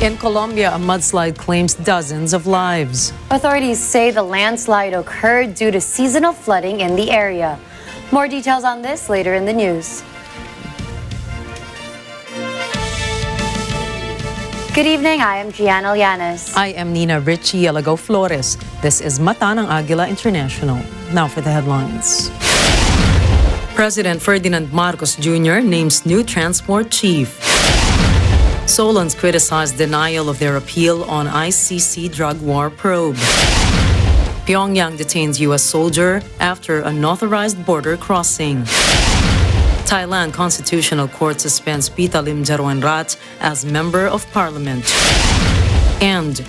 In Colombia, a mudslide claims dozens of lives. Authorities say the landslide occurred due to seasonal flooding in the area. More details on this later in the news. Good evening, I am Gianna Llanes. I am Nina Richie Alago Flores. This is Mata ng Agila International. Now for the headlines. President Ferdinand Marcos Jr. names new transport chief. Solons criticized denial of their appeal on ICC drug war probe. Pyongyang detains U.S. soldier after unauthorized border crossing. Thailand Constitutional Court suspends Pita Limjaroenrat as Member of Parliament. And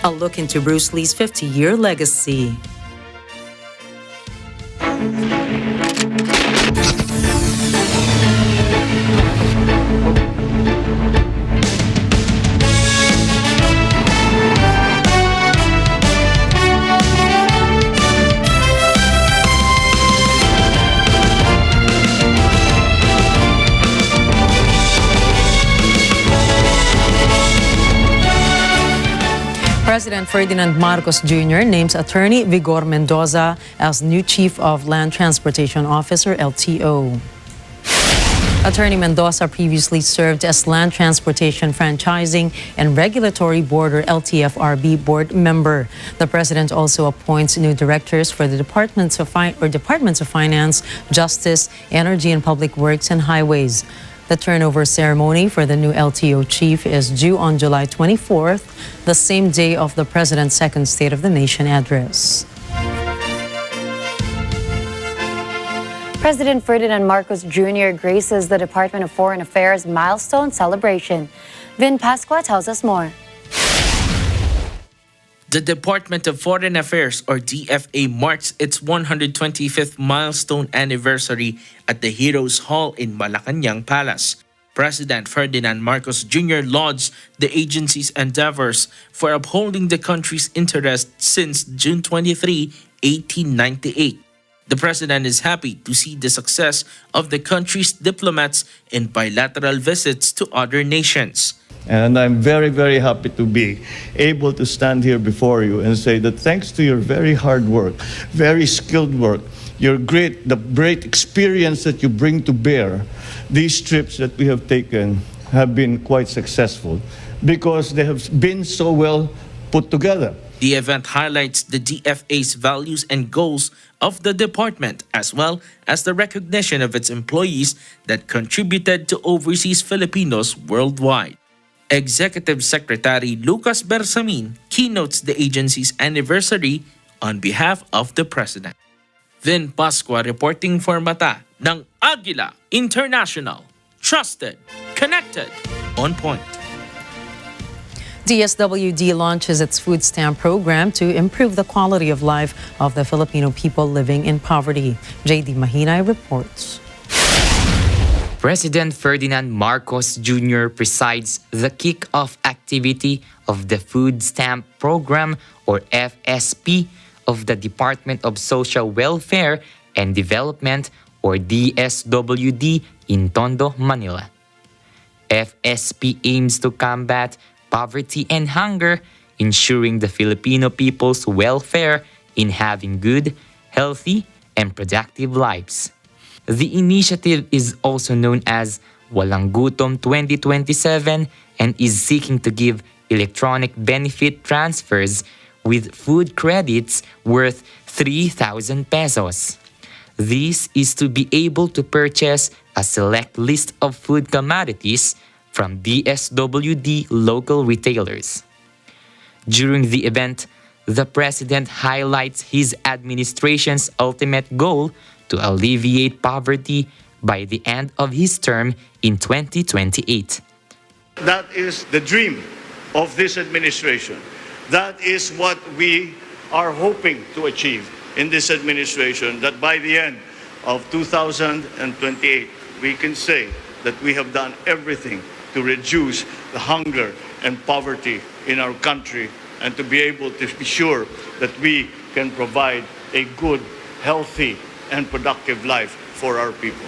a look into Bruce Lee's 50-year legacy. President Ferdinand Marcos Jr. names attorney Vigor Mendoza as new Chief of Land Transportation Officer LTO. Attorney Mendoza previously served as Land Transportation Franchising and Regulatory Board or LTFRB board member. The president also appoints new directors for the Departments of Finance, Justice, Energy and Public Works and Highways. The turnover ceremony for the new LTO chief is due on July 24th, the same day of the president's second State of the Nation address. President Ferdinand Marcos Jr. graces the Department of Foreign Affairs milestone celebration. Vin Pascua tells us more. The Department of Foreign Affairs, or DFA, marks its 125th milestone anniversary at the Heroes Hall in Malacañang Palace. President Ferdinand Marcos Jr. lauds the agency's endeavors for upholding the country's interests since June 23, 1898. The president is happy to see the success of the country's diplomats in bilateral visits to other nations. And I'm very, very happy to be able to stand here before you and say that thanks to your very hard work, very skilled work, the great experience that you bring to bear, these trips that we have taken have been quite successful because they have been so well put together. The event highlights the DFA's values and goals of the department, as well as the recognition of its employees that contributed to overseas Filipinos worldwide. Executive Secretary Lucas Bersamin keynotes the agency's anniversary on behalf of the President. Vin Pascua reporting for Mata ng Agila International. Trusted, connected, on point. DSWD launches its food stamp program to improve the quality of life of the Filipino people living in poverty. JD Mahinay reports. President Ferdinand Marcos Jr. presides the kick-off activity of the Food Stamp Program, or FSP, of the Department of Social Welfare and Development, or DSWD, in Tondo, Manila. FSP aims to combat poverty and hunger, ensuring the Filipino people's welfare in having good, healthy, and productive lives. The initiative is also known as Walang Gutom 2027 and is seeking to give electronic benefit transfers with food credits worth 3,000 pesos. This is to be able to purchase a select list of food commodities from DSWD local retailers. During the event, the President highlights his administration's ultimate goal to alleviate poverty by the end of his term in 2028. That is the dream of this administration. That is what we are hoping to achieve in this administration, that by the end of 2028, we can say that we have done everything to reduce the hunger and poverty in our country and to be able to be sure that we can provide a good, healthy, and productive life for our people.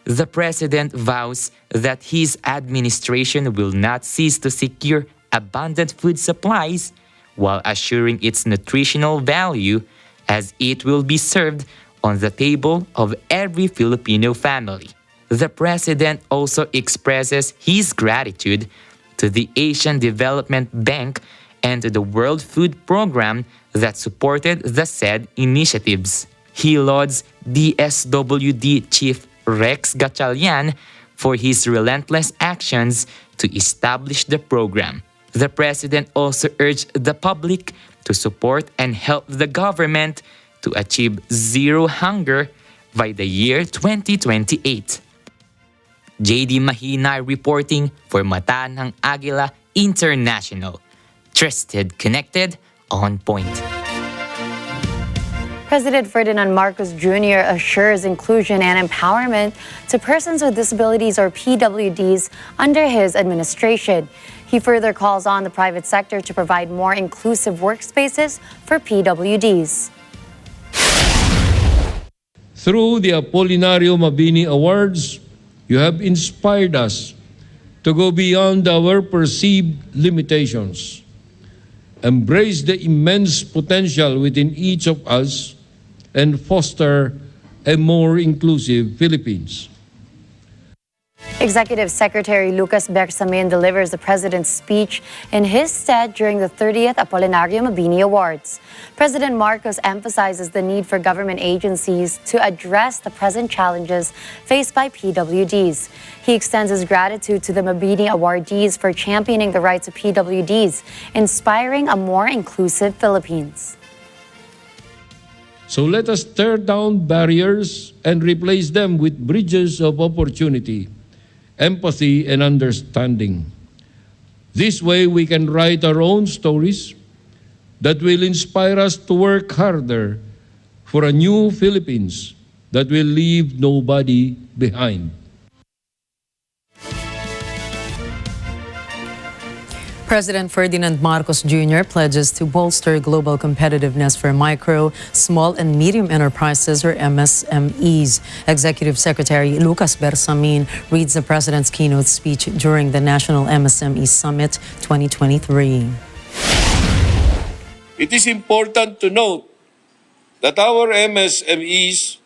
The President vows that his administration will not cease to secure abundant food supplies while assuring its nutritional value, as it will be served on the table of every Filipino family. The President also expresses his gratitude to the Asian Development Bank and to the World Food Program that supported the said initiatives. He lauds DSWD Chief Rex Gatchalian for his relentless actions to establish the program. The President also urged the public to support and help the government to achieve zero hunger by the year 2028. JD Mahina reporting for Mata ng Agila International. Trusted, connected, on point. President Ferdinand Marcos Jr. assures inclusion and empowerment to persons with disabilities or PWDs under his administration. He further calls on the private sector to provide more inclusive workspaces for PWDs. Through the Apolinario Mabini Awards, you have inspired us to go beyond our perceived limitations, embrace the immense potential within each of us, and foster a more inclusive Philippines. Executive Secretary Lucas Bersamin delivers the President's speech in his stead during the 30th Apolinario Mabini Awards. President Marcos emphasizes the need for government agencies to address the present challenges faced by PWDs. He extends his gratitude to the Mabini awardees for championing the rights of PWDs, inspiring a more inclusive Philippines. So let us tear down barriers and replace them with bridges of opportunity, empathy, and understanding. This way we can write our own stories that will inspire us to work harder for a new Philippines that will leave nobody behind. President Ferdinand Marcos Jr. pledges to bolster global competitiveness for micro, small, and medium enterprises, or MSMEs. Executive Secretary Lucas Bersamin reads the President's keynote speech during the National MSME Summit 2023. It is important to note that our MSMEs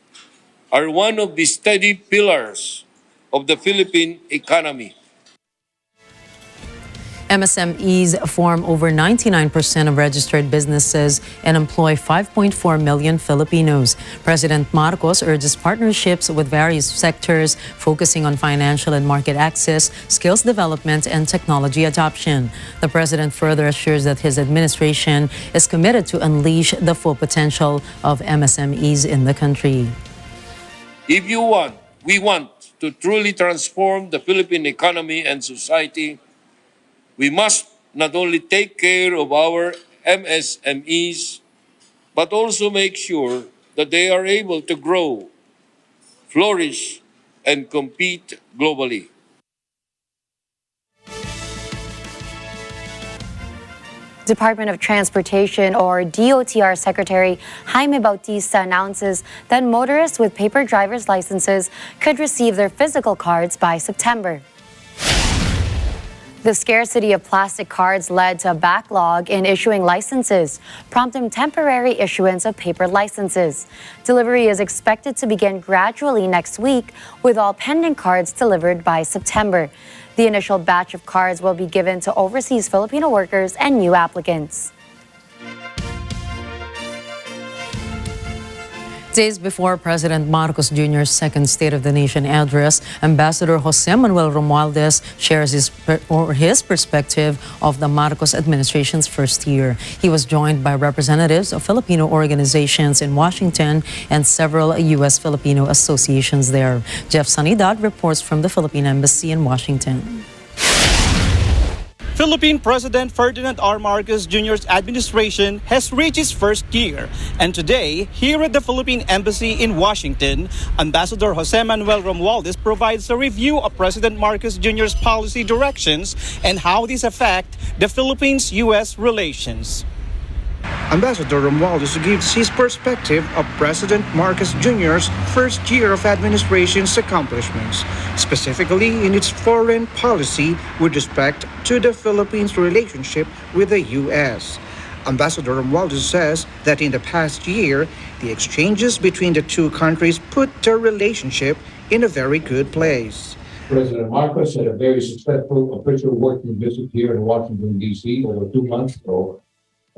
are one of the steady pillars of the Philippine economy. MSMEs form over 99% of registered businesses and employ 5.4 million Filipinos. President Marcos urges partnerships with various sectors, focusing on financial and market access, skills development, and technology adoption. The President further assures that his administration is committed to unleash the full potential of MSMEs in the country. We want to truly transform the Philippine economy and society. We must not only take care of our MSMEs, but also make sure that they are able to grow, flourish, and compete globally. Department of Transportation, or DOTR Secretary Jaime Bautista, announces that motorists with paper driver's licenses could receive their physical cards by September. The scarcity of plastic cards led to a backlog in issuing licenses, prompting temporary issuance of paper licenses. Delivery is expected to begin gradually next week, with all pending cards delivered by September. The initial batch of cards will be given to overseas Filipino workers and new applicants. Days before President Marcos Jr.'s second State of the Nation address, Ambassador Jose Manuel Romualdez shares his perspective of the Marcos administration's first year. He was joined by representatives of Filipino organizations in Washington and several U.S. Filipino associations there. Jeff Sanidad reports from the Philippine Embassy in Washington. Philippine President Ferdinand R. Marcos Jr.'s administration has reached its first year, and today, here at the Philippine Embassy in Washington, Ambassador Jose Manuel Romualdez provides a review of President Marcos Jr.'s policy directions and how these affect the Philippines-U.S. relations. Ambassador Romualdez gives his perspective of President Marcos Jr.'s first year of administration's accomplishments, specifically in its foreign policy with respect to the Philippines' relationship with the U.S. Ambassador Romualdez says that in the past year, the exchanges between the two countries put their relationship in a very good place. President Marcos had a very successful official working visit here in Washington, D.C. over 2 months ago,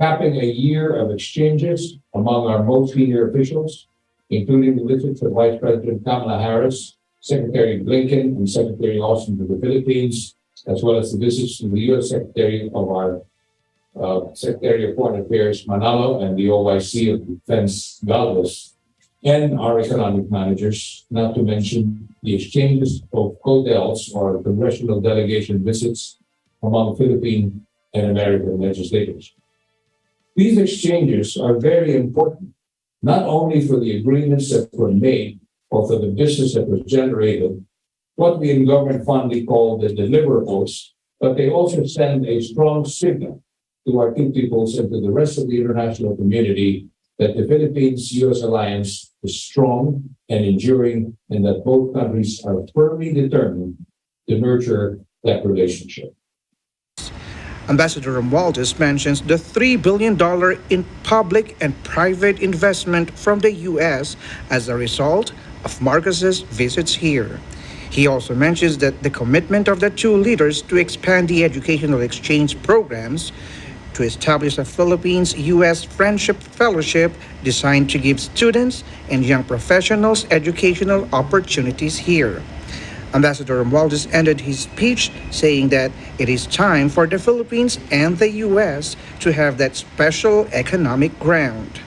capping a year of exchanges among our most senior officials, including the visits of Vice President Kamala Harris, Secretary Blinken, and Secretary Austin to the Philippines, as well as the visits to the U.S. Secretary of Foreign Affairs Manalo and the OIC of Defense Galvez, and our economic managers, not to mention the exchanges of CODELs or congressional delegation visits among Philippine and American legislators. These exchanges are very important, not only for the agreements that were made or for the business that was generated, what we in government fondly call the deliverables, but they also send a strong signal to our two peoples and to the rest of the international community that the Philippines-U.S. alliance is strong and enduring, and that both countries are firmly determined to nurture that relationship. Ambassador Romualdez mentions the $3 billion in public and private investment from the U.S. as a result of Marcos's visits here. He also mentions that the commitment of the two leaders to expand the educational exchange programs, to establish a Philippines-U.S. Friendship Fellowship designed to give students and young professionals educational opportunities here. Ambassador Romualdez ended his speech saying that it is time for the Philippines and the U.S. to have that special economic ground.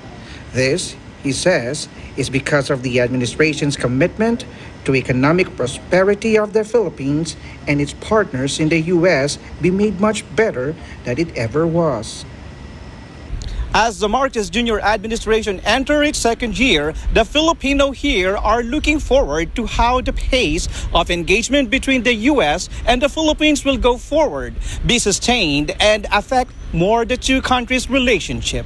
This, he says, is because of the administration's commitment to economic prosperity of the Philippines and its partners in the U.S. be made much better than it ever was. As the Marcos Jr. administration enters its second year, the Filipino here are looking forward to how the pace of engagement between the U.S. and the Philippines will go forward, be sustained, and affect more the two countries' relationship.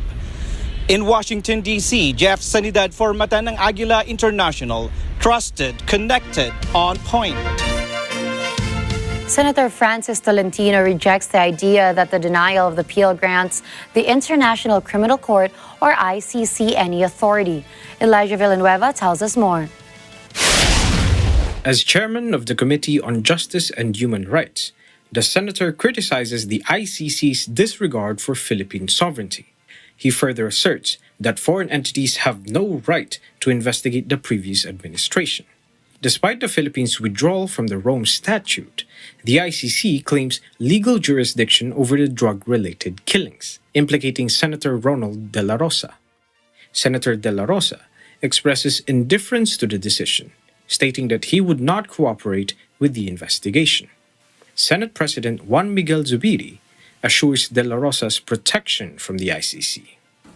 In Washington, D.C., Jeff Sanidad for Mata ng Agila International. Trusted, connected, on point. Senator Francis Tolentino rejects the idea that the denial of the appeal grants the International Criminal Court, or ICC, any authority. Elijah Villanueva tells us more. As chairman of the Committee on Justice and Human Rights, the senator criticizes the ICC's disregard for Philippine sovereignty. He further asserts that foreign entities have no right to investigate the previous administration. Despite the Philippines' withdrawal from the Rome Statute, the ICC claims legal jurisdiction over the drug-related killings, implicating Senator Ronald De La Rosa. Senator De La Rosa expresses indifference to the decision, stating that he would not cooperate with the investigation. Senate President Juan Miguel Zubiri assures De La Rosa's protection from the ICC.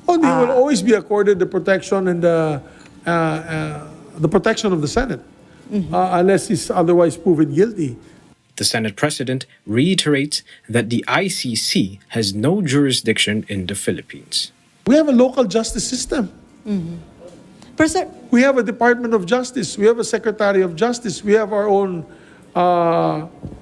Oh, they will always be accorded the protection and the protection of the Senate, unless he's otherwise proven guilty. The Senate President reiterates that the ICC has no jurisdiction in the Philippines. We have a local justice system. We have a Department of Justice. We have a Secretary of Justice. We have our own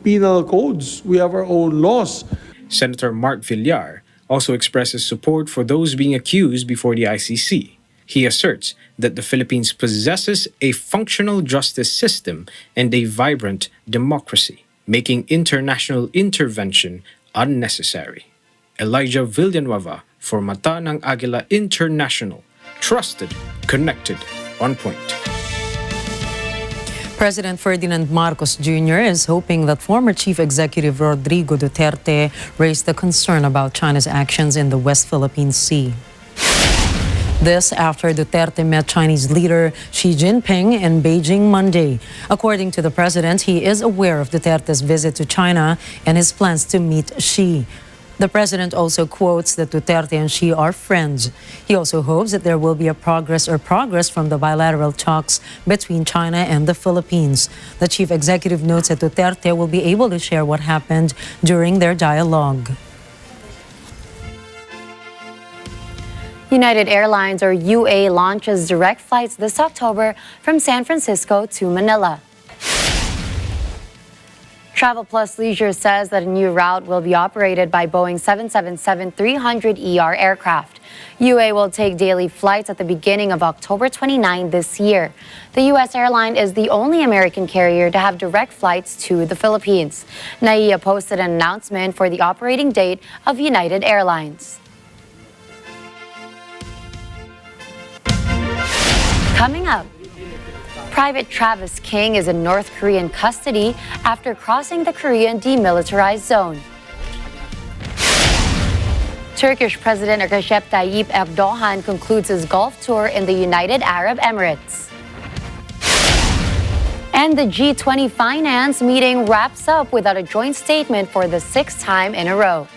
penal codes. We have our own laws. Senator Mark Villar also expresses support for those being accused before the ICC. He asserts that the Philippines possesses a functional justice system and a vibrant democracy, making international intervention unnecessary. Elijah Villanueva for Mata ng Agila International. Trusted, connected, on point. President Ferdinand Marcos Jr. is hoping that former Chief Executive Rodrigo Duterte raised the concern about China's actions in the West Philippine Sea. This after Duterte met Chinese leader Xi Jinping in Beijing Monday. According to the president, he is aware of Duterte's visit to China and his plans to meet Xi. The president also quotes that Duterte and Xi are friends. He also hopes that there will be a progress from the bilateral talks between China and the Philippines. The chief executive notes that Duterte will be able to share what happened during their dialogue. United Airlines, or UA, launches direct flights this October from San Francisco to Manila. Travel Plus Leisure says that a new route will be operated by Boeing 777-300ER aircraft. UA will take daily flights at the beginning of October 29 this year. The U.S. airline is the only American carrier to have direct flights to the Philippines. NAIA posted an announcement for the operating date of United Airlines. Coming up, Private Travis King is in North Korean custody after crossing the Korean demilitarized zone. Turkish President Recep Tayyip Erdogan concludes his Gulf tour in the United Arab Emirates. And the G20 finance meeting wraps up without a joint statement for the 6th time in a row.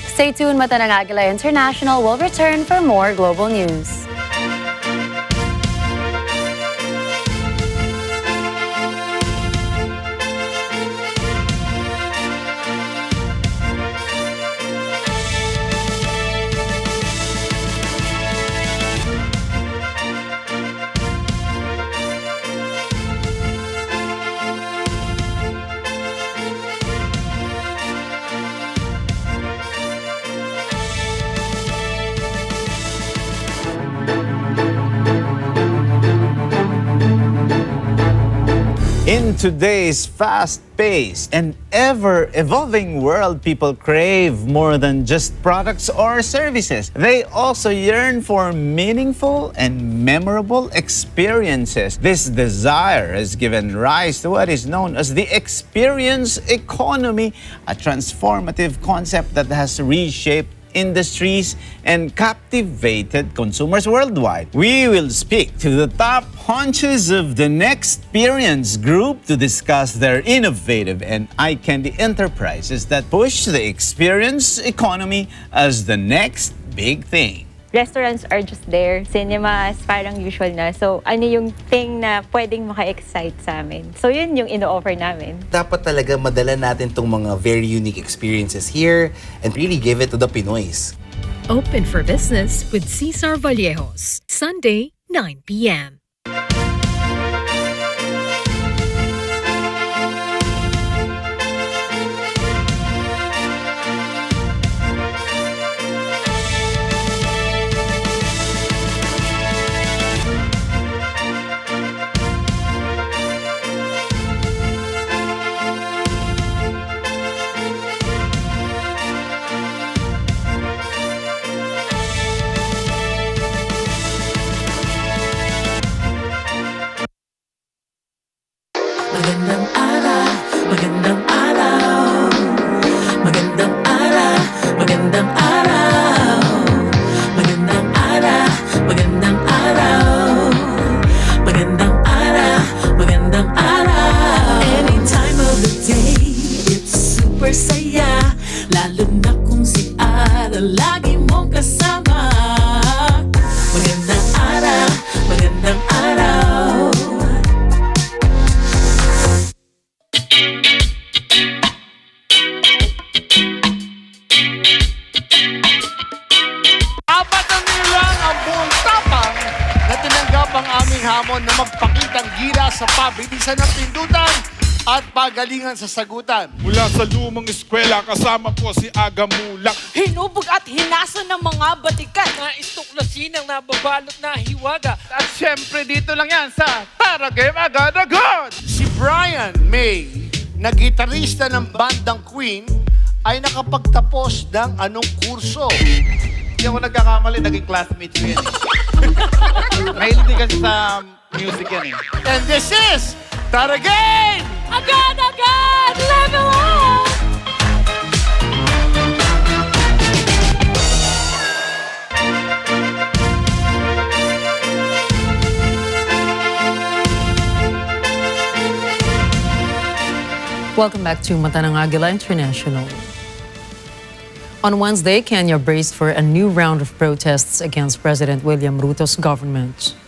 Stay tuned, Mata ng Agila International will return for more global news. In today's fast-paced and ever-evolving world, people crave more than just products or services. They also yearn for meaningful and memorable experiences. This desire has given rise to what is known as the experience economy, a transformative concept that has reshaped industries and captivated consumers worldwide. We will speak to the top honchos of the Nexperience Group to discuss their innovative and eye-candy enterprises that push the experience economy as the next big thing. Restaurants are just there. Cinemas, parang usual na. So, ano yung thing na pwedeng maka-excite sa amin? So, yun yung ino-offer namin. Dapat talaga madala natin tong mga very unique experiences here and really give it to the Pinoys. Open for business with Cesar Vallejos, Sunday, 9 p.m. Magandang araw, magandang araw. Magandang araw, magandang araw. Magandang araw, magandang araw. Magandang araw, magandang araw. Any time of the day, it's super saya. Lalo na kung si Ara lagi mong kasama. Magandang araw, magandang araw. Apat na nilang ang buong tapang na tinanggap ang aming hamon na magpakitang gira sa pabilisan ng pindutan at pagalingan sa sagutan. Mula sa lumang eskwela, kasama po si Agamulak. Hinubog at hinasa ng mga batikan. Nais tuklasin ang nababalot na hiwaga. At syempre dito lang yan sa Tara Game Agad-Agad! Si Brian May, na gitarista ng bandang Queen, ay nakapagtapos ng anong kurso? Hindi ako nagkakamali, naging classmate ko yan eh. Mahilig din kasi sa music yan eh. And this is Tara Game! Agad-agad! Level up! Welcome back to Mata ng Agila International. On Wednesday, Kenya braced for a new round of protests against President William Ruto's government.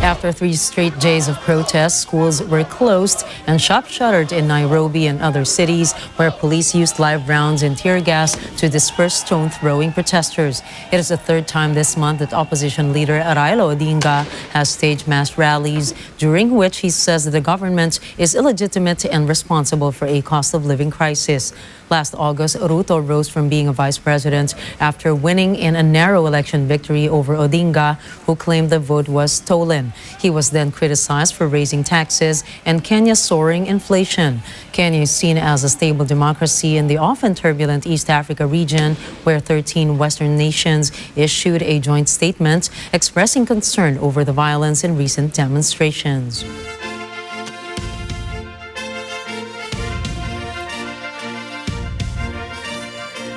After 3 straight days of protests, schools were closed and shops shuttered in Nairobi and other cities where police used live rounds and tear gas to disperse stone-throwing protesters. It is the 3rd time this month that opposition leader Raila Odinga has staged mass rallies, during which he says that the government is illegitimate and responsible for a cost of living crisis. Last August, Ruto rose from being a vice president after winning in a narrow election victory over Odinga, who claimed the vote was stolen. He was then criticized for raising taxes and Kenya's soaring inflation. Kenya is seen as a stable democracy in the often turbulent East Africa region, where 13 Western nations issued a joint statement expressing concern over the violence in recent demonstrations.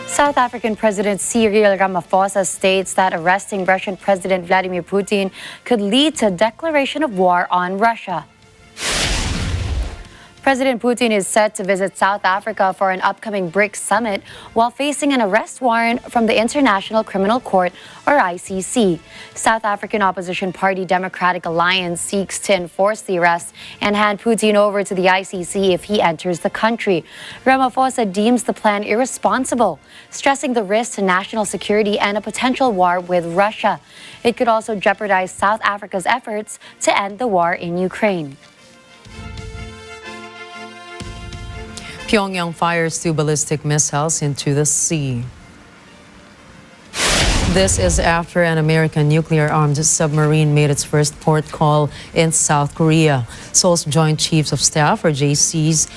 South African President Cyril Ramaphosa states that arresting Russian President Vladimir Putin could lead to a declaration of war on Russia. President Putin is set to visit South Africa for an upcoming BRICS summit while facing an arrest warrant from the International Criminal Court, or ICC. South African opposition party Democratic Alliance seeks to enforce the arrest and hand Putin over to the ICC if he enters the country. Ramaphosa deems the plan irresponsible, stressing the risk to national security and a potential war with Russia. It could also jeopardize South Africa's efforts to end the war in Ukraine. Pyongyang fires 2 ballistic missiles into the sea. This is after an American nuclear-armed submarine made its first port call in South Korea. Seoul's Joint Chiefs of Staff, or JCS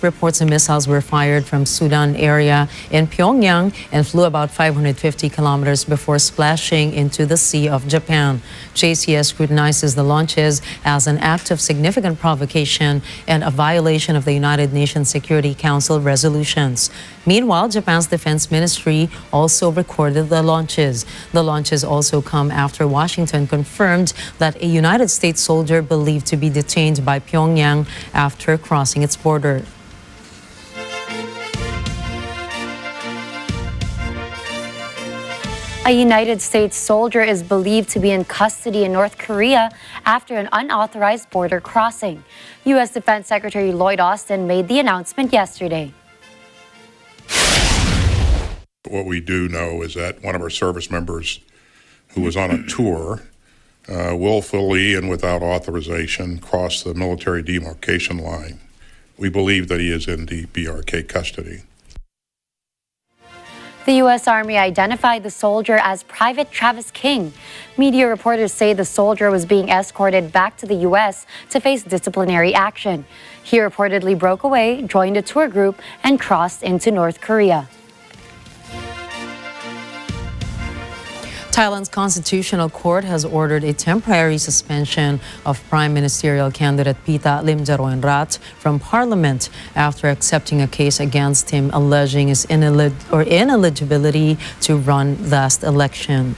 reports the missiles were fired from Sudan area in Pyongyang and flew about 550 kilometers before splashing into the Sea of Japan. JCS scrutinizes the launches as an act of significant provocation and a violation of the United Nations Security Council resolutions. Meanwhile, Japan's Defense Ministry also recorded the launches. The launches also come after Washington confirmed that a United States soldier believed to be detained by Pyongyang after crossing its border. A United States soldier is believed to be in custody in North Korea after an unauthorized border crossing. U.S. Defense Secretary Lloyd Austin made the announcement yesterday. What we do know is that one of our service members who was on a tour willfully and without authorization crossed the military demarcation line. We believe that he is in the BRK custody. The U.S. Army identified the soldier as Private Travis King. Media reporters say the soldier was being escorted back to the U.S. to face disciplinary action. He reportedly broke away, joined a tour group, and crossed into North Korea. Thailand's Constitutional Court has ordered a temporary suspension of Prime Ministerial candidate Pita Limjaroenrat from Parliament after accepting a case against him alleging his ineligibility to run last election.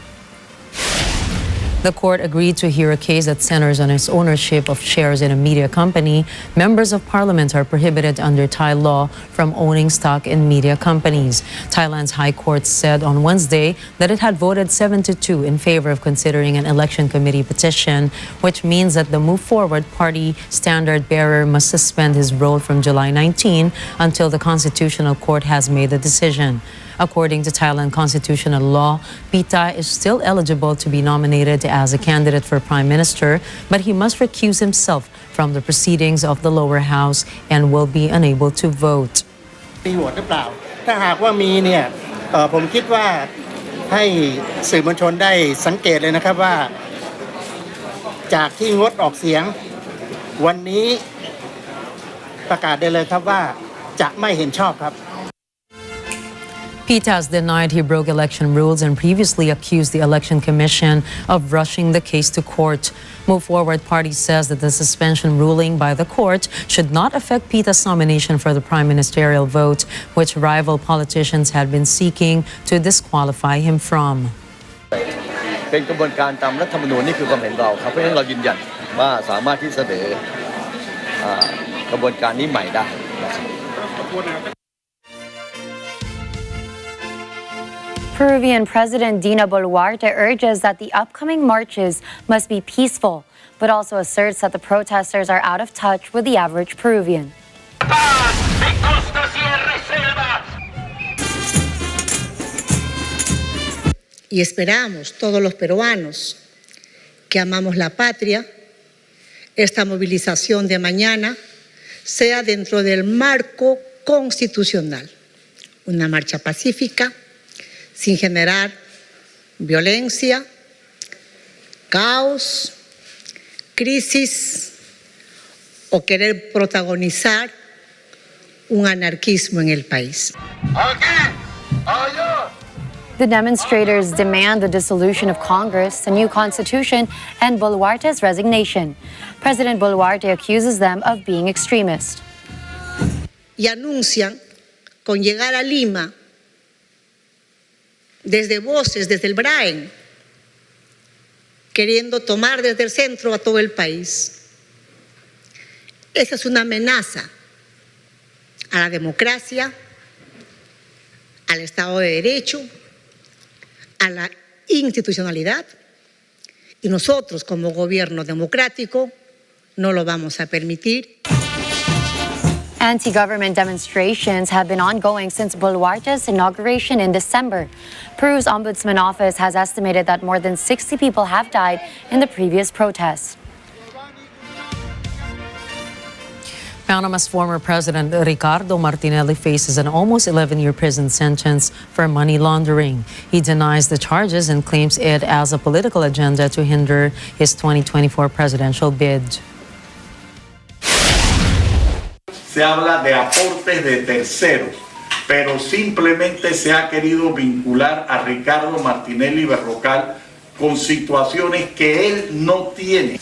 The court agreed to hear a case that centers on his ownership of shares in a media company. Members of parliament are prohibited under Thai law from owning stock in media companies. Thailand's High Court said on Wednesday that it had voted 7-2 in favor of considering an election committee petition, which means that the Move Forward Party standard bearer must suspend his role from July 19 until the Constitutional Court has made a decision. According to Thailand constitutional law, Pita is still eligible to be nominated as a candidate for prime minister, but he must recuse himself from the proceedings of the lower house and will be unable to vote. มีโหวตหรือเปล่าถ้าหากว่ามีเนี่ยผมคิดว่าให้สื่อมวลชนได้สังเกตเลยนะครับว่าจากที่งดออกเสียงวันนี้ประกาศได้เลยครับว่าจะไม่เห็นชอบครับ Pita has denied he broke election rules and previously accused the Election Commission of rushing the case to court. Move Forward Party says that the suspension ruling by the court should not affect Pita's nomination for the prime ministerial vote, which rival politicians had been seeking to disqualify him from. เป็นกระบวนการตามรัฐธรรมนูญนี่คือความเห็นเราครับเพราะฉะนั้นเรายืนยันว่าสามารถที่เสนอกระบวนการนี้ใหม่ได้ Peruvian President Dina Boluarte urges that the upcoming marches must be peaceful, but also asserts that the protesters are out of touch with the average Peruvian. Y esperamos todos los peruanos que amamos la patria, esta movilización de mañana sea dentro del marco constitucional, una marcha pacífica, sin generar violencia, caos, crisis o querer protagonizar un anarquismo en el país. The demonstrators demand the dissolution of Congress, a new constitution, and Boluarte's resignation. President Boluarte accuses them of being extremist. Y anuncian con llegar a Lima desde voces, desde el Brain, queriendo tomar desde el centro a todo el país. Esa es una amenaza a la democracia, al Estado de Derecho, a la institucionalidad, y nosotros como gobierno democrático no lo vamos a permitir. Anti-government demonstrations have been ongoing since Boluarte's inauguration in December. Peru's Ombudsman Office has estimated that more than 60 people have died in the previous protests. Panama's former president Ricardo Martinelli faces an almost 11-year prison sentence for money laundering. He denies the charges and claims it as a political agenda to hinder his 2024 presidential bid. Se habla de aportes de terceros, pero simplemente se ha querido vincular a Ricardo Martinelli Berrocal con situaciones que él no tiene.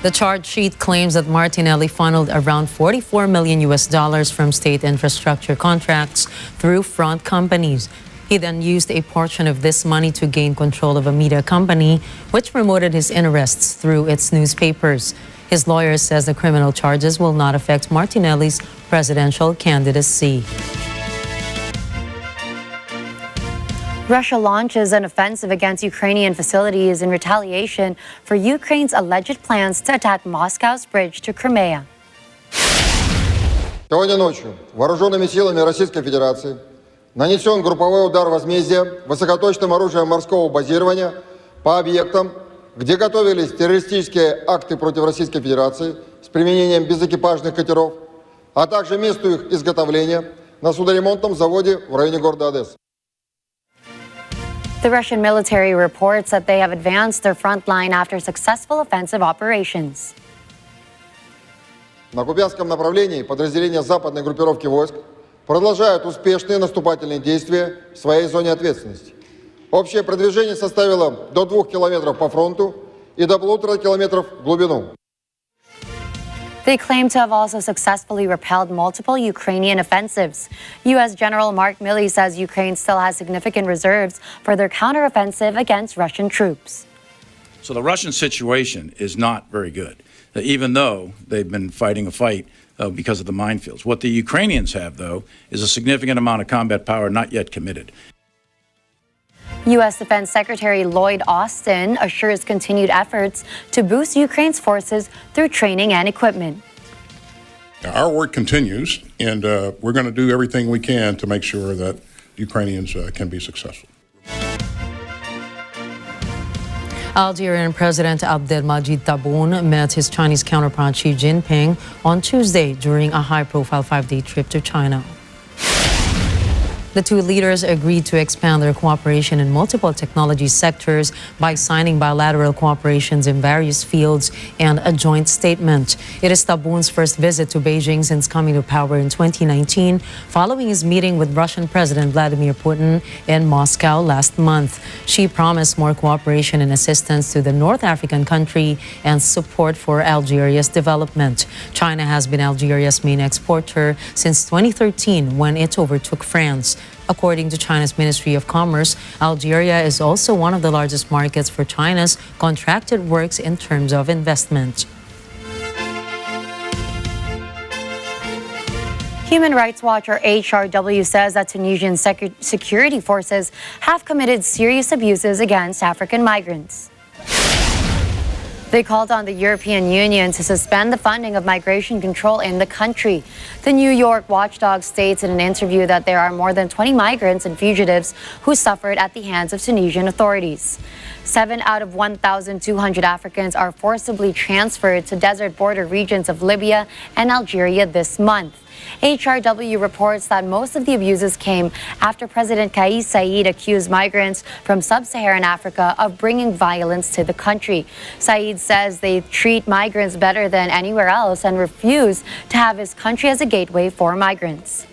The charge sheet claims that Martinelli funneled around $44 million from state infrastructure contracts through front companies. He then used a portion of this money to gain control of a media company, which promoted his interests through its newspapers. His lawyer says the criminal charges will not affect Martinelli's presidential candidacy. Russia launches an offensive against Ukrainian facilities in retaliation for Ukraine's alleged plans to attack Moscow's bridge to Crimea. Сегодня ночью вооруженными силами Российской Федерации нанесен групповой удар возмездия высокоточным оружием морского базирования по объектам, где готовились террористические акты против Российской Федерации с применением безэкипажных катеров, а также месту их изготовления на судоремонтном заводе в районе города Одесса. The Russian military reports that they have advanced their front line after successful offensive operations. На Купянском направлении подразделения западной группировки войск продолжают успешные наступательные действия в своей зоне ответственности. Общее продвижение составило до 2 километров по фронту и до 1,5 километров в глубину. They claim to have also successfully repelled multiple Ukrainian offensives. U.S. General Mark Milley says Ukraine still has significant reserves for their counteroffensive against Russian troops. So the Russian situation is not very good, even though they've been fighting a fight because of the minefields. What the Ukrainians have, though, is a significant amount of combat power not yet committed. U.S. Defense Secretary Lloyd Austin assures continued efforts to boost Ukraine's forces through training and equipment. Our work continues, and we're going to do everything we can to make sure that Ukrainians can be successful. Algerian President Abdelmadjid Tebboune met his Chinese counterpart Xi Jinping on Tuesday during a high-profile 5-day trip to China. The two leaders agreed to expand their cooperation in multiple technology sectors by signing bilateral cooperations in various fields and a joint statement. It is Tebboune's first visit to Beijing since coming to power in 2019, following his meeting with Russian President Vladimir Putin in Moscow last month. Xi promised more cooperation and assistance to the North African country and support for Algeria's development. China has been Algeria's main exporter since 2013 when it overtook France. According to China's Ministry of Commerce, Algeria is also one of the largest markets for China's contracted works in terms of investment. Human Rights Watch, or HRW, says that Tunisian security forces have committed serious abuses against African migrants. They called on the European Union to suspend the funding of migration control in the country. The New York watchdog states in an interview that there are more than 20 migrants and fugitives who suffered at the hands of Tunisian authorities. 7 out of 1,200 Africans are forcibly transferred to desert border regions of Libya and Algeria this month. HRW reports that most of the abuses came after President Kais Saied accused migrants from sub-Saharan Africa of bringing violence to the country. Saied says they treat migrants better than anywhere else and refuse to have his country as a gateway for migrants.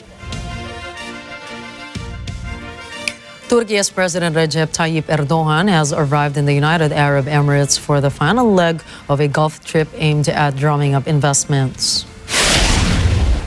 Turkey's President Recep Tayyip Erdogan has arrived in the United Arab Emirates for the final leg of a Gulf trip aimed at drumming up investments.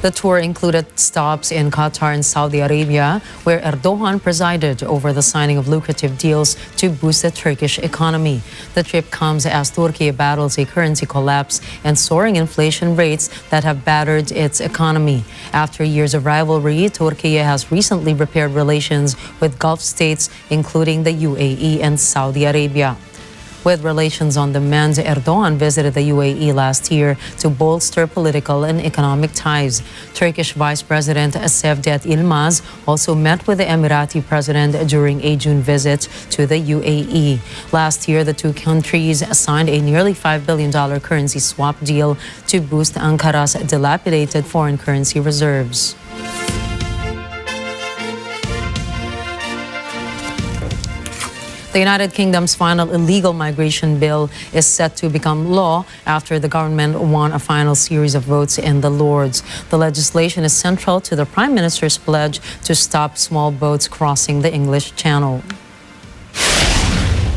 The tour included stops in Qatar and Saudi Arabia, where Erdogan presided over the signing of lucrative deals to boost the Turkish economy. The trip comes as Turkey battles a currency collapse and soaring inflation rates that have battered its economy. After years of rivalry, Turkey has recently repaired relations with Gulf states, including the UAE and Saudi Arabia. With relations on the mend, Erdogan visited the UAE last year to bolster political and economic ties. Turkish Vice President Cevdet Yilmaz also met with the Emirati president during a June visit to the UAE. Last year, the two countries signed a nearly $5 billion currency swap deal to boost Ankara's dilapidated foreign currency reserves. The United Kingdom's final illegal migration bill is set to become law after the government won a final series of votes in the Lords. The legislation is central to the Prime Minister's pledge to stop small boats crossing the English Channel.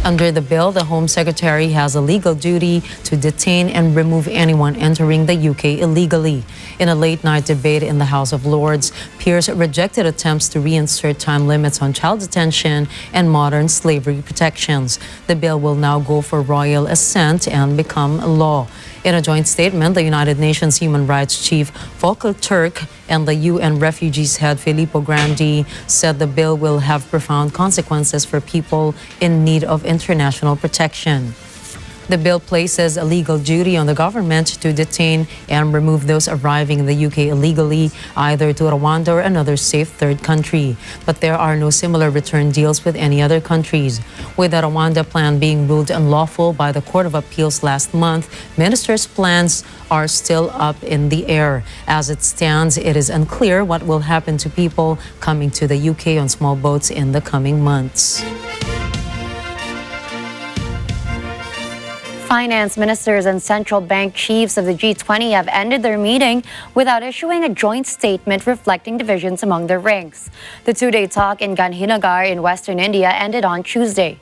Under the bill, the Home Secretary has a legal duty to detain and remove anyone entering the UK illegally. In a late-night debate in the House of Lords, peers rejected attempts to reinsert time limits on child detention and modern slavery protections. The bill will now go for royal assent and become law. In a joint statement, the United Nations Human Rights Chief Volker Turk and the UN Refugees Head Filippo Grandi said the bill will have profound consequences for people in need of international protection. The bill places a legal duty on the government to detain and remove those arriving in the UK illegally, either to Rwanda or another safe third country. But there are no similar return deals with any other countries. With the Rwanda plan being ruled unlawful by the Court of Appeals last month, ministers' plans are still up in the air. As it stands, it is unclear what will happen to people coming to the UK on small boats in the coming months. Finance ministers and central bank chiefs of the G20 have ended their meeting without issuing a joint statement reflecting divisions among their ranks. The two-day talk in Gandhinagar in western India ended on Tuesday.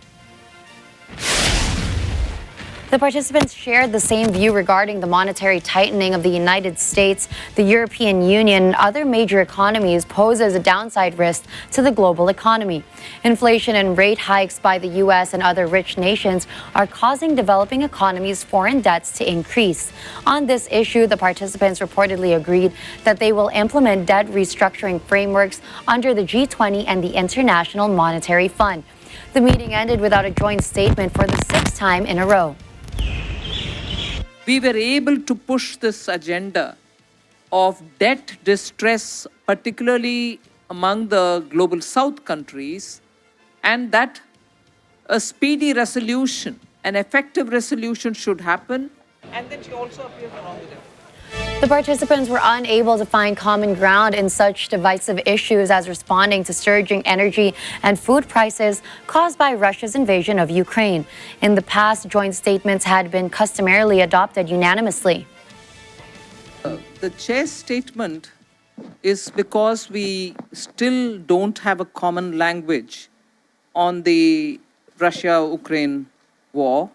The participants shared the same view regarding the monetary tightening of the United States, the European Union, and other major economies pose as a downside risk to the global economy. Inflation and rate hikes by the U.S. and other rich nations are causing developing economies' foreign debts to increase. On this issue, the participants reportedly agreed that they will implement debt restructuring frameworks under the G20 and the International Monetary Fund. The meeting ended without a joint statement for the sixth time in a row. We were able to push this agenda of debt distress, particularly among the global south countries, and that a speedy resolution, an effective resolution should happen. And then she also appears along with it. The participants were unable to find common ground in such divisive issues as responding to surging energy and food prices caused by Russia's invasion of Ukraine. In the past, joint statements had been customarily adopted unanimously. The chair's statement is because we still don't have a common language on the Russia-Ukraine war.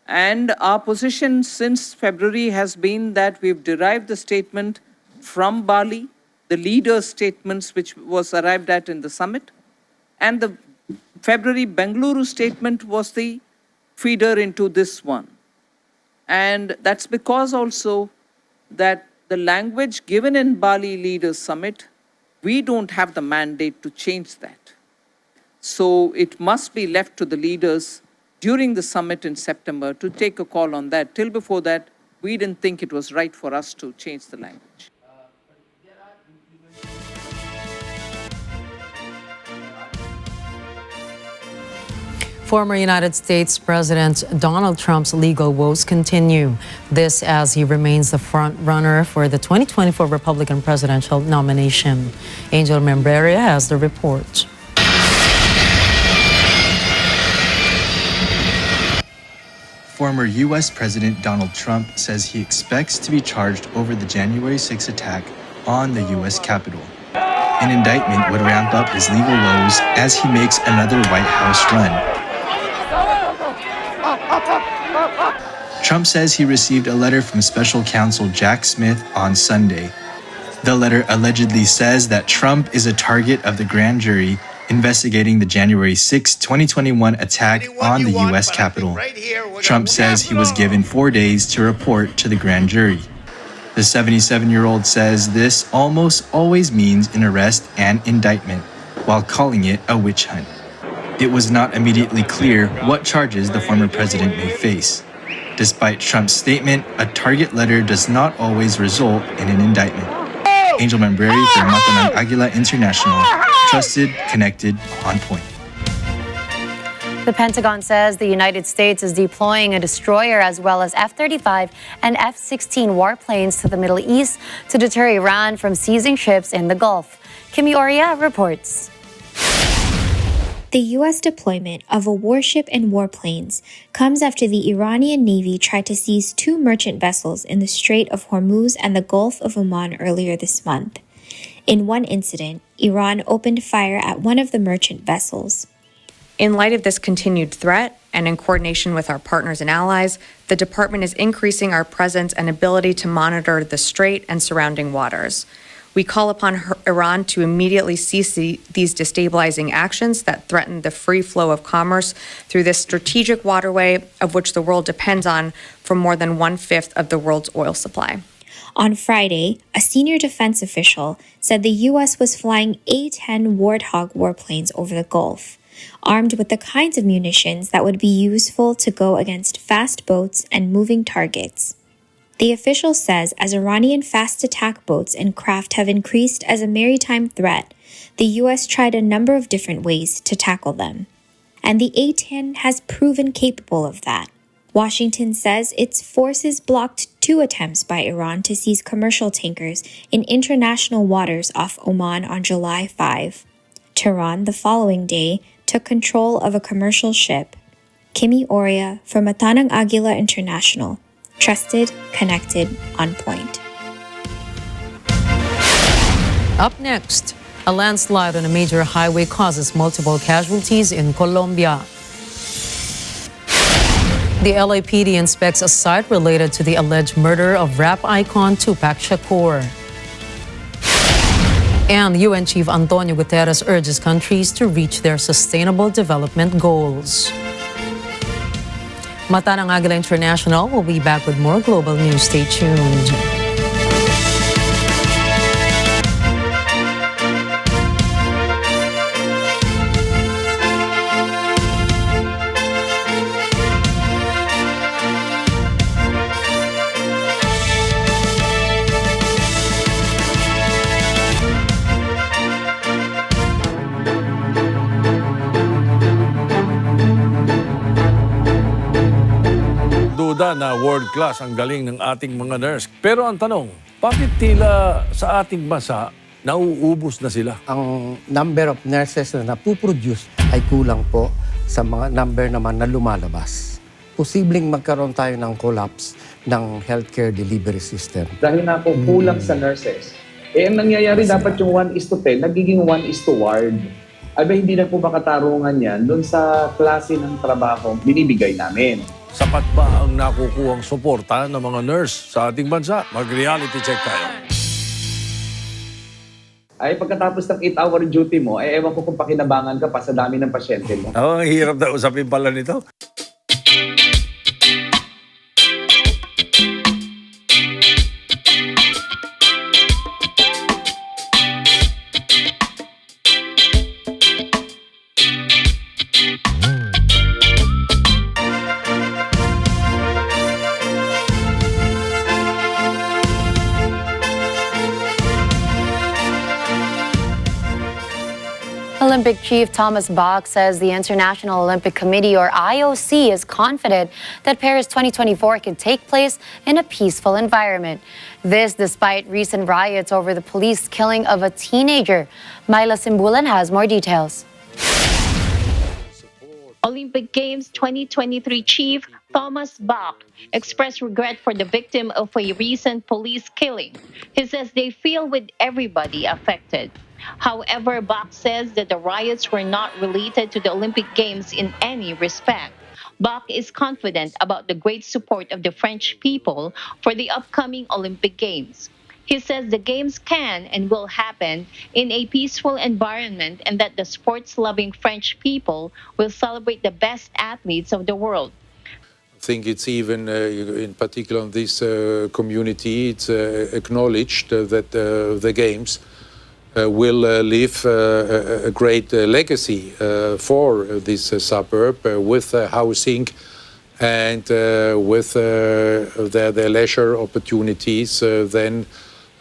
And our position since February has been that we've derived the statement from Bali, the leaders' statements which was arrived at in the summit, and the February Bengaluru statement was the feeder into this one. And that's because also that the language given in Bali Leaders Summit, we don't have the mandate to change that. So it must be left to the leaders during the summit in September to take a call on that. Till before that, we didn't think it was right for us to change the language. Former United States President Donald Trump's legal woes continue. This as he remains the front runner for the 2024 Republican presidential nomination. Angel Membreria has the report. Former U.S. President Donald Trump says he expects to be charged over the January 6 attack on the U.S. Capitol. An indictment would ramp up his legal woes as he makes another White House run. Trump says he received a letter from special counsel Jack Smith on Sunday. The letter allegedly says that Trump is a target of the grand jury investigating the January 6, 2021 attack on the U.S. Capitol. Trump says he was given 4 days to report to the grand jury. The 77-year-old says this almost always means an arrest and indictment, while calling it a witch hunt. It was not immediately clear what charges the former president may face. Despite Trump's statement, a target letter does not always result in an indictment. Angel Membreri for Mata ng Agila International. Trusted, connected, on point. The Pentagon says the United States is deploying a destroyer as well as F-35 and F-16 warplanes to the Middle East to deter Iran from seizing ships in the Gulf. Kimi Oria reports. The U.S. deployment of a warship and warplanes comes after the Iranian Navy tried to seize 2 merchant vessels in the Strait of Hormuz and the Gulf of Oman earlier this month. In one incident, Iran opened fire at one of the merchant vessels. In light of this continued threat, and in coordination with our partners and allies, the department is increasing our presence and ability to monitor the strait and surrounding waters. We call upon Iran to immediately cease these destabilizing actions that threaten the free flow of commerce through this strategic waterway of which the world depends on for more than 1/5 of the world's oil supply. On Friday, a senior defense official said the U.S. was flying A-10 Warthog warplanes over the Gulf, armed with the kinds of munitions that would be useful to go against fast boats and moving targets. The official says as Iranian fast attack boats and craft have increased as a maritime threat, the U.S. tried a number of different ways to tackle them. And the A-10 has proven capable of that. Washington says its forces blocked 2 attempts by Iran to seize commercial tankers in international waters off Oman on July 5. Tehran, the following day, took control of a commercial ship. Kimi Oria for Mata ng Agila International. Trusted, connected, on point. Up next, a landslide on a major highway causes multiple casualties in Colombia. The LAPD inspects a site related to the alleged murder of rap icon Tupac Shakur. And UN Chief Antonio Guterres urges countries to reach their sustainable development goals. Mata ng Agila International will be back with more global news. Stay tuned. Na world class ang galing ng ating mga nurse. Pero ang tanong, bakit tila sa ating bansa nauubos na sila? Ang number of nurses na napuproduce ay kulang po sa mga number naman na lumalabas. Posibleng magkaroon tayo ng collapse ng healthcare delivery system. Dahil na po kulang sa nurses, ang nangyayari dapat yung 1:10, nagiging 1:ward. Aba, hindi na po makatarungan yan doon sa klase ng trabaho binibigay namin. Sapat ba ang nakukuhang suporta ng mga nurse sa ating bansa? Mag-reality check tayo. Ay, pagkatapos ng 8-hour duty mo, ewan ko kung pakinabangan ka pa sa dami ng pasyente mo. Ang hirap na usapin pala nito. Olympic chief Thomas Bach says the International Olympic Committee, or IOC, is confident that Paris 2024 can take place in a peaceful environment. This despite recent riots over the police killing of a teenager. Myla Simbulan has more details. Olympic Games 2023 chief Thomas Bach expressed regret for the victim of a recent police killing. He says they feel with everybody affected. However, Bach says that the riots were not related to the Olympic Games in any respect. Bach is confident about the great support of the French people for the upcoming Olympic Games. He says the Games can and will happen in a peaceful environment and that the sports-loving French people will celebrate the best athletes of the world. I think it's even, in particular in this community, it's acknowledged that the Games will leave a great legacy for this suburb with housing and with their leisure opportunities then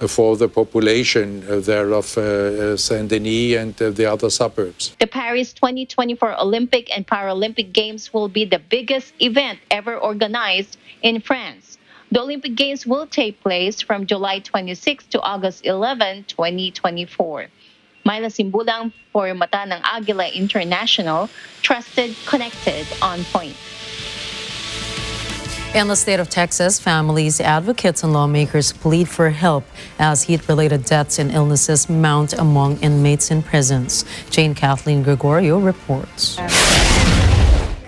for the population there of Saint-Denis and the other suburbs. The Paris 2024 Olympic and Paralympic Games will be the biggest event ever organized in France. The Olympic Games will take place from July 26 to August 11, 2024. Myla Simbulang for Mata ng Agila International, trusted, connected, on point. In the state of Texas, families, advocates, and lawmakers plead for help as heat-related deaths and illnesses mount among inmates in prisons. Jane Kathleen Gregorio reports.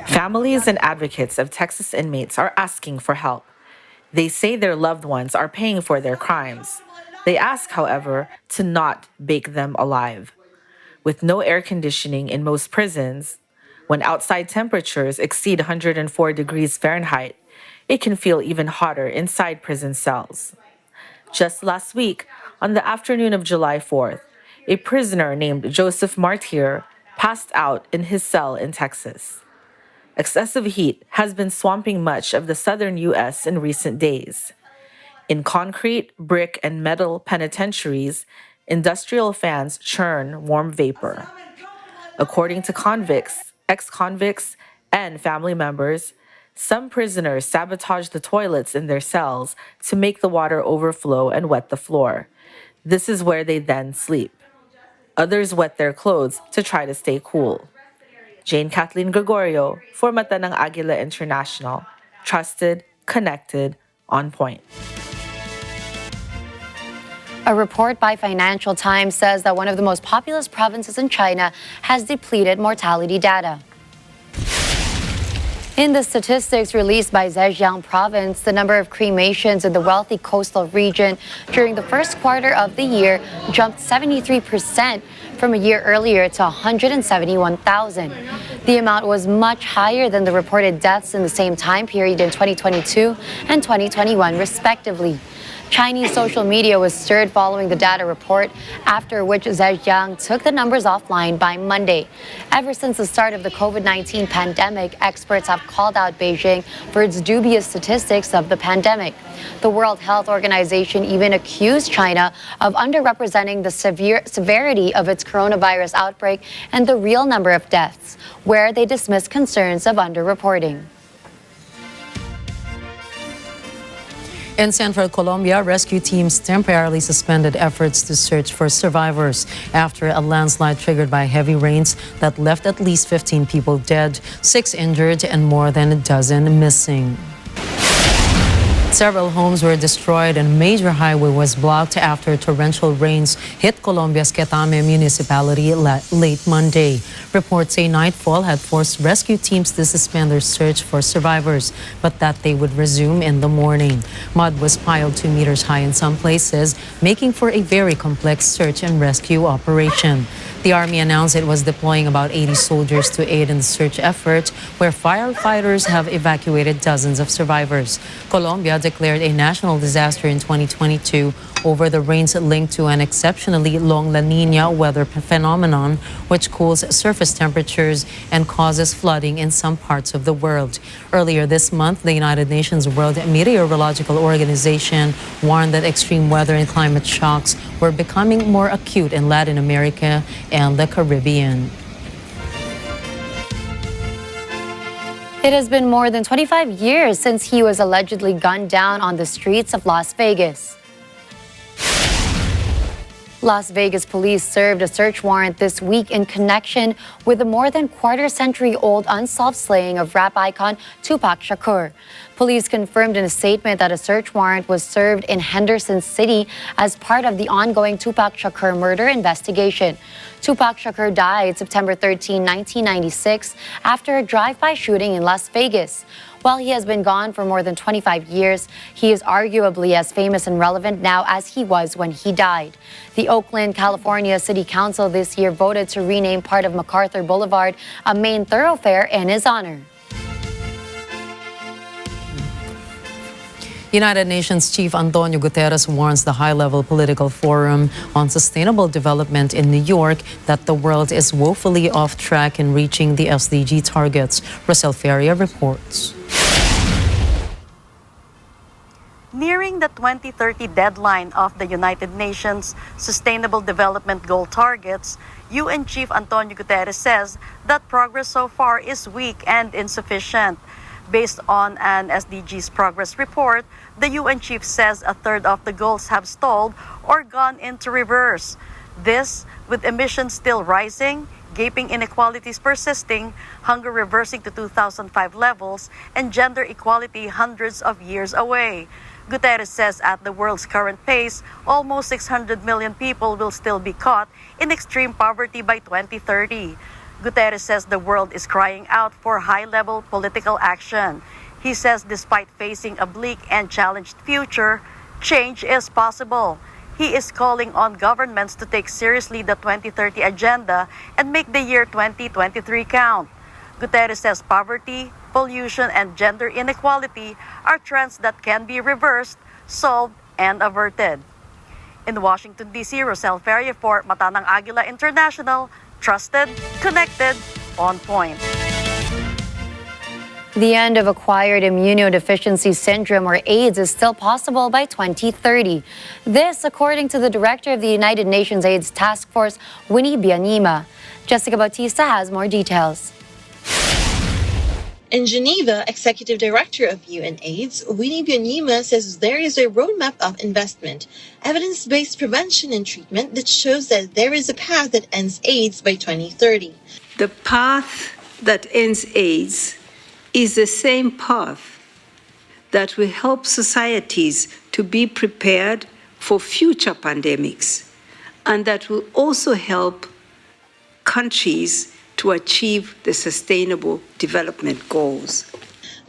Families and advocates of Texas inmates are asking for help. They say their loved ones are paying for their crimes. They ask, however, to not bake them alive. With no air conditioning in most prisons, when outside temperatures exceed 104 degrees Fahrenheit, it can feel even hotter inside prison cells. Just last week, on the afternoon of July 4th, a prisoner named Joseph Martir passed out in his cell in Texas. Excessive heat has been swamping much of the southern U.S. in recent days. In concrete, brick, and metal penitentiaries, industrial fans churn warm vapor. According to convicts, ex-convicts, and family members, some prisoners sabotage the toilets in their cells to make the water overflow and wet the floor. This is where they then sleep. Others wet their clothes to try to stay cool. Jane Kathleen Gregorio for Mata ng Agila International. Trusted, connected, on point. A report by Financial Times says that one of the most populous provinces in China has depleted mortality data. In the statistics released by Zhejiang province, the number of cremations in the wealthy coastal region during the first quarter of the year jumped 73% from a year earlier to 171,000. The amount was much higher than the reported deaths in the same time period in 2022 and 2021, respectively. Chinese social media was stirred following the data report, after which Zhejiang took the numbers offline by Monday. Ever since the start of the COVID-19 pandemic, experts have called out Beijing for its dubious statistics of the pandemic. The World Health Organization even accused China of underrepresenting the severity of its coronavirus outbreak and the real number of deaths, where they dismissed concerns of underreporting. In central Colombia, rescue teams temporarily suspended efforts to search for survivors after a landslide triggered by heavy rains that left at least 15 people dead, 6 injured, and more than a dozen missing. Several homes were destroyed and a major highway was blocked after torrential rains hit Colombia's Quetame municipality late Monday. Reports say nightfall had forced rescue teams to suspend their search for survivors, but that they would resume in the morning. Mud was piled 2 meters high in some places, making for a very complex search and rescue operation. The Army announced it was deploying about 80 soldiers to aid in the search effort, where firefighters have evacuated dozens of survivors. Colombia declared a national disaster in 2022 over the rains linked to an exceptionally long La Nina weather phenomenon, which cools surface temperatures and causes flooding in some parts of the world. Earlier this month, the United Nations World Meteorological Organization warned that extreme weather and climate shocks were becoming more acute in Latin America and the Caribbean. It has been more than 25 years since he was allegedly gunned down on the streets of Las Vegas. Las Vegas police served a search warrant this week in connection with the more than quarter-century-old unsolved slaying of rap icon Tupac Shakur. Police confirmed in a statement that a search warrant was served in Henderson City as part of the ongoing Tupac Shakur murder investigation. Tupac Shakur died September 13, 1996, after a drive-by shooting in Las Vegas. While he has been gone for more than 25 years, he is arguably as famous and relevant now as he was when he died. The Oakland, California City Council this year voted to rename part of MacArthur Boulevard a main thoroughfare in his honor. United Nations Chief Antonio Guterres warns the high-level political forum on sustainable development in New York that the world is woefully off track in reaching the SDG targets. Rosel Feria reports. Nearing the 2030 deadline of the United Nations Sustainable Development Goal targets, UN Chief Antonio Guterres says that progress so far is weak and insufficient. Based on an SDGs progress report, the UN chief says a third of the goals have stalled or gone into reverse. This, with emissions still rising, gaping inequalities persisting, hunger reversing to 2005 levels, and gender equality hundreds of years away. Guterres says at the world's current pace, almost 600 million people will still be caught in extreme poverty by 2030. Guterres says the world is crying out for high-level political action. He says despite facing a bleak and challenged future, change is possible. He is calling on governments to take seriously the 2030 agenda and make the year 2023 count. Guterres says poverty, pollution, and gender inequality are trends that can be reversed, solved, and averted. In Washington, D.C., Rosel Feria for Matanang Agila International, trusted, connected, on point. The end of acquired immunodeficiency syndrome, or AIDS, is still possible by 2030. This, according to the director of the United Nations AIDS Task Force, Winnie Byanyima. Jessica Bautista has more details. In Geneva, Executive Director of UNAIDS, Winnie Byanyima, says there is a roadmap of investment, evidence-based prevention and treatment that shows that there is a path that ends AIDS by 2030. The path that ends AIDS is the same path that will help societies to be prepared for future pandemics, and that will also help countries to achieve the Sustainable Development Goals.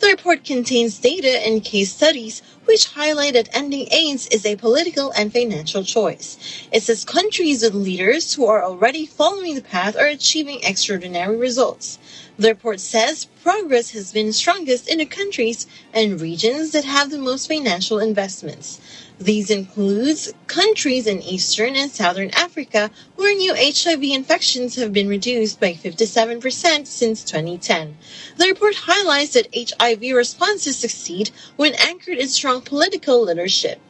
The report contains data and case studies which highlight that ending AIDS is a political and financial choice. It says countries with leaders who are already following the path are achieving extraordinary results. The report says progress has been strongest in the countries and regions that have the most financial investments. These include countries in Eastern and Southern Africa, where new HIV infections have been reduced by 57% since 2010. The report highlights that HIV responses succeed when anchored in strong political leadership.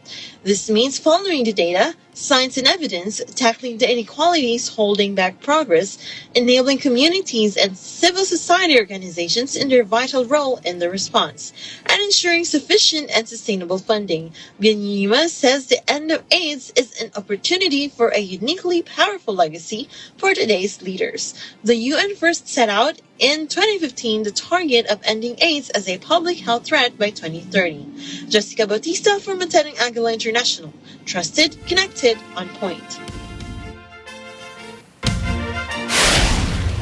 This means following the data, science and evidence, tackling the inequalities holding back progress, enabling communities and civil society organizations in their vital role in the response, and ensuring sufficient and sustainable funding. Byanyima says the end of AIDS is an opportunity for a uniquely powerful legacy for today's leaders. The UN first set out in 2015 the target of ending AIDS as a public health threat by 2030. Jessica Bautista for Matanang Agila International. Trusted, connected, on point.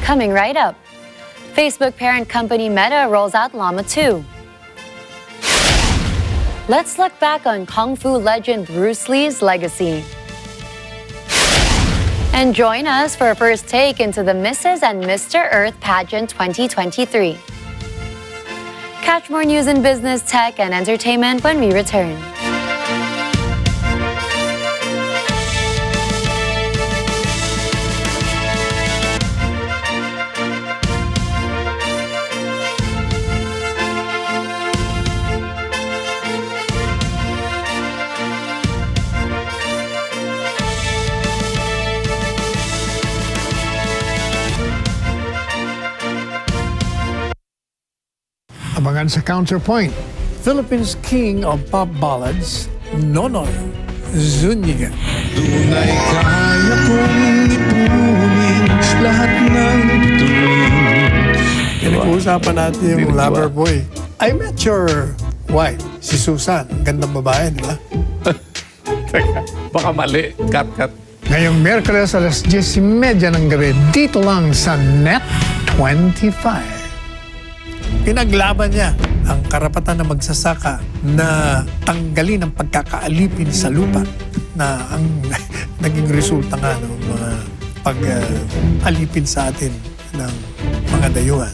Coming right up, Facebook parent company Meta rolls out Llama 2. Let's look back on Kung Fu legend Bruce Lee's legacy. And join us for a first take into the Mrs. and Mr. Earth Pageant 2023. Catch more news in business, tech, and entertainment when we return. Abangan sa Counterpoint. Philippines king of pop ballads, Nonoy Zuniga. Tunay kaya kong ipunin lahat ng bituin. Pinag-uusapan natin yung lover boy. I met your wife, si Susan. Gandang babae, di ba? Teka, baka mali. Cut. Ngayong Miyerkules alas 10:30 ng gabi, dito lang sa Net 25. Pinaglaban niya ang karapatan ng magsasaka na tanggalin ang pagkakaalipin sa lupa na ang naging resulta nga ng mga pag-alipin sa atin ng mga dayuhan.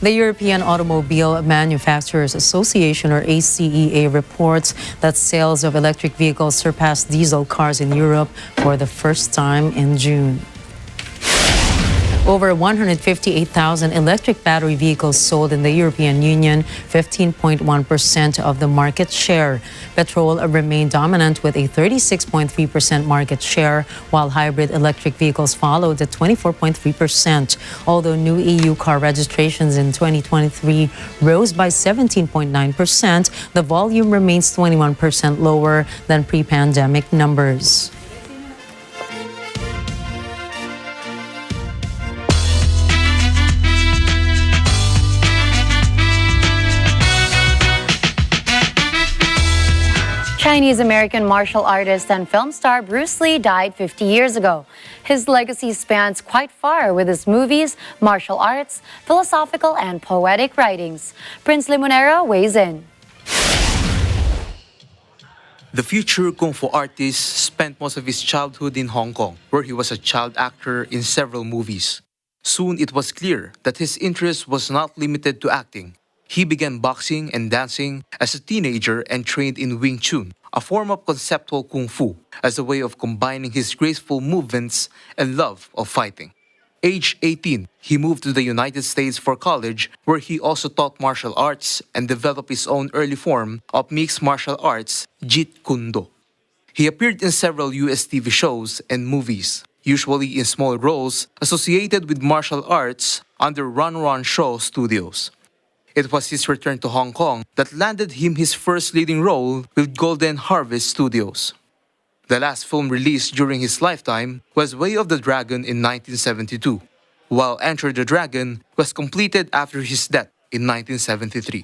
The European Automobile Manufacturers Association, or ACEA, reports that sales of electric vehicles surpassed diesel cars in Europe for the first time in June. Over 158,000 electric battery vehicles sold in the European Union, 15.1% of the market share. Petrol remained dominant with a 36.3% market share, while hybrid electric vehicles followed at 24.3%. Although new EU car registrations in 2023 rose by 17.9%, the volume remains 21% lower than pre-pandemic numbers. Chinese-American martial artist and film star Bruce Lee died 50 years ago. His legacy spans quite far with his movies, martial arts, philosophical and poetic writings. Prince Limonero weighs in. The future Kung Fu artist spent most of his childhood in Hong Kong, where he was a child actor in several movies. Soon it was clear that his interest was not limited to acting. He began boxing and dancing as a teenager and trained in Wing Chun, a form of conceptual Kung Fu, as a way of combining his graceful movements and love of fighting. Age 18, he moved to the United States for college, where he also taught martial arts and developed his own early form of mixed martial arts, Jeet Kune Do. He appeared in several US TV shows and movies, usually in small roles associated with martial arts under Run Run Show Studios. It was his return to Hong Kong that landed him his first leading role with Golden Harvest Studios. The last film released during his lifetime was Way of the Dragon in 1972, while Enter the Dragon was completed after his death in 1973.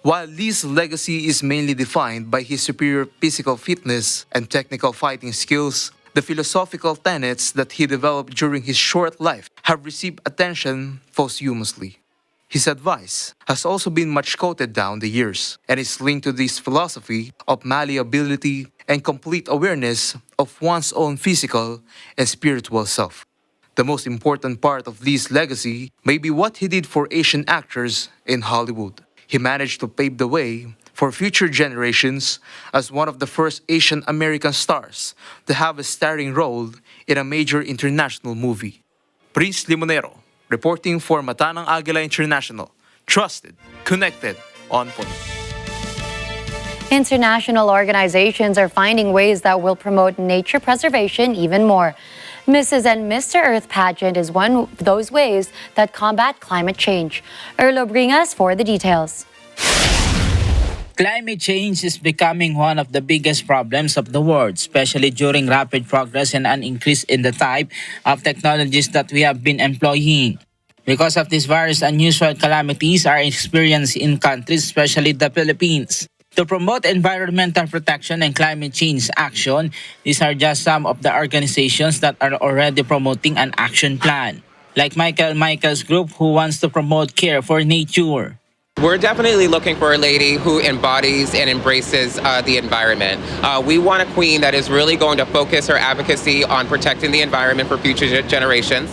While Lee's legacy is mainly defined by his superior physical fitness and technical fighting skills, the philosophical tenets that he developed during his short life have received attention posthumously. His advice has also been much quoted down the years and is linked to this philosophy of malleability and complete awareness of one's own physical and spiritual self. The most important part of Lee's legacy may be what he did for Asian actors in Hollywood. He managed to pave the way for future generations as one of the first Asian American stars to have a starring role in a major international movie. Prince Limonero, reporting for Matanang Agila International. Trusted, connected, on point. International organizations are finding ways that will promote nature preservation even more. Mrs. and Mr. Earth pageant is one of those ways that combat climate change. Erlo Bringas for the details. Climate change is becoming one of the biggest problems of the world, especially during rapid progress and an increase in the type of technologies that we have been employing. Because of this, various unusual calamities are experienced in countries, especially the Philippines. To promote environmental protection and climate change action, these are just some of the organizations that are already promoting an action plan. Like Michael's group, who wants to promote care for nature. We're definitely looking for a lady who embodies and embraces the environment. We want a queen that is really going to focus her advocacy on protecting the environment for future generations.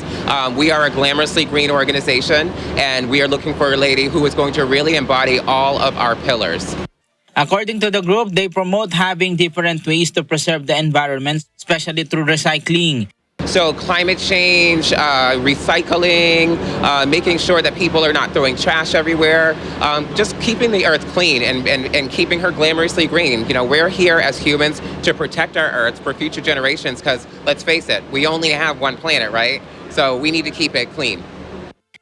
We are a glamorously green organization, and we are looking for a lady who is going to really embody all of our pillars. According to the group, they promote having different ways to preserve the environment, especially through recycling. So climate change, recycling, making sure that people are not throwing trash everywhere, just keeping the earth clean and keeping her glamorously green. You know, we're here as humans to protect our earth for future generations because, let's face it, we only have one planet, right? So we need to keep it clean.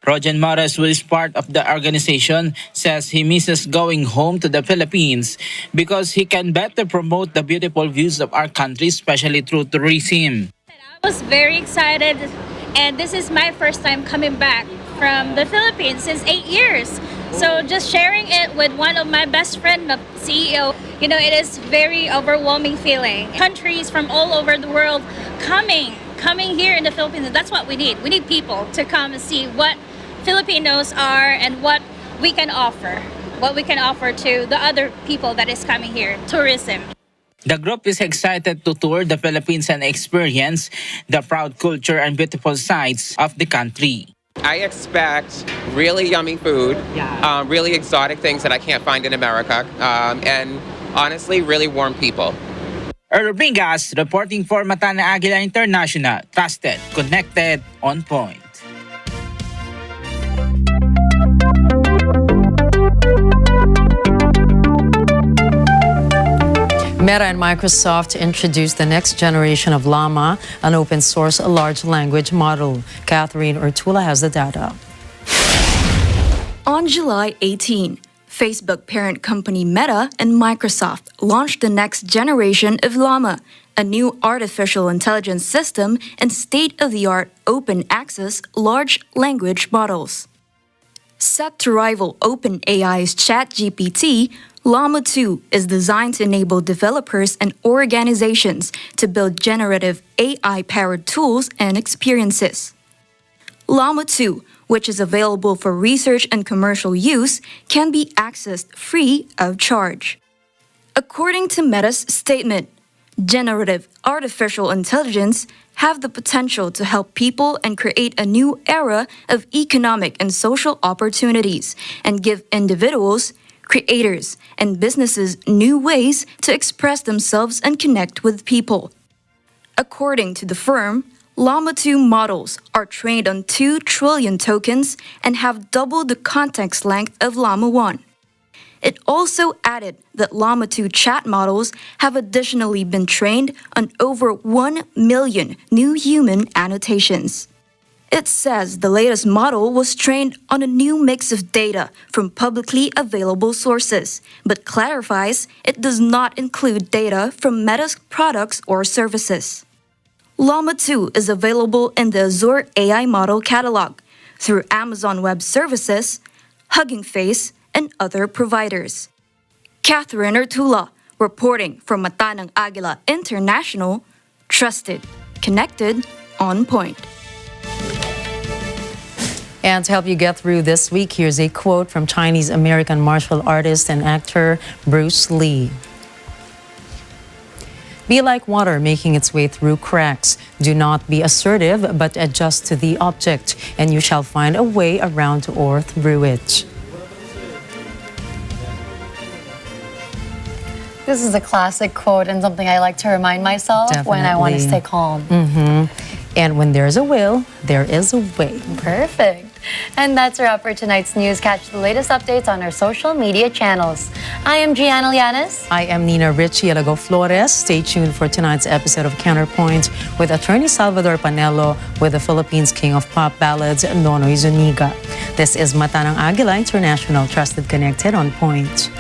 Roger Morales, who is part of the organization, says he misses going home to the Philippines because he can better promote the beautiful views of our country, especially through tourism. I was very excited, and this is my first time coming back from the Philippines since 8 years. So just sharing it with one of my best friends, the CEO, you know, it is very overwhelming feeling. Countries from all over the world coming here in the Philippines. That's what we need. We need people to come and see what Filipinos are and what we can offer to the other people that is coming here, tourism. The group is excited to tour the Philippines and experience the proud culture and beautiful sights of the country. I expect really yummy food, really exotic things that I can't find in America, and honestly, really warm people. Earl Bringas, reporting for Mata ng Agila International. Trusted, connected, on point. Meta and Microsoft introduced the next generation of Llama, an open-source large language model. Catherine Ortula has the data. On July 18, Facebook parent company Meta and Microsoft launched the next generation of Llama, a new artificial intelligence system and state-of-the-art open-access large language models. Set to rival OpenAI's ChatGPT, Llama 2 is designed to enable developers and organizations to build generative AI-powered tools and experiences. Llama 2, which is available for research and commercial use, can be accessed free of charge. According to Meta's statement, generative artificial intelligence have the potential to help people and create a new era of economic and social opportunities and give individuals, creators, and businesses new ways to express themselves and connect with people. According to the firm, Llama 2 models are trained on 2 trillion tokens and have double the context length of Llama 1. It also added that Llama 2 chat models have additionally been trained on over 1 million new human annotations. It says the latest model was trained on a new mix of data from publicly available sources, but clarifies it does not include data from Meta's products or services. Llama 2 is available in the Azure AI model catalog through Amazon Web Services, Hugging Face, and other providers. Catherine Ortula, reporting from Mata ng Agila International, trusted, connected, on point. And to help you get through this week, here's a quote from Chinese-American martial artist and actor Bruce Lee. Be like water making its way through cracks. Do not be assertive, but adjust to the object, and you shall find a way around or through it. This is a classic quote and something I like to remind myself when I want to stay calm. And when there's a will, there is a way. Perfect. And that's a wrap for tonight's news. Catch the latest updates on our social media channels. I am Gianna Llanes. I am Nina Richie Alago Flores. Stay tuned for tonight's episode of Counterpoint with attorney Salvador Panelo with the Philippines King of Pop Ballads, Nonoy Zuniga. This is Mata ng Agila International, trusted, connected, on point.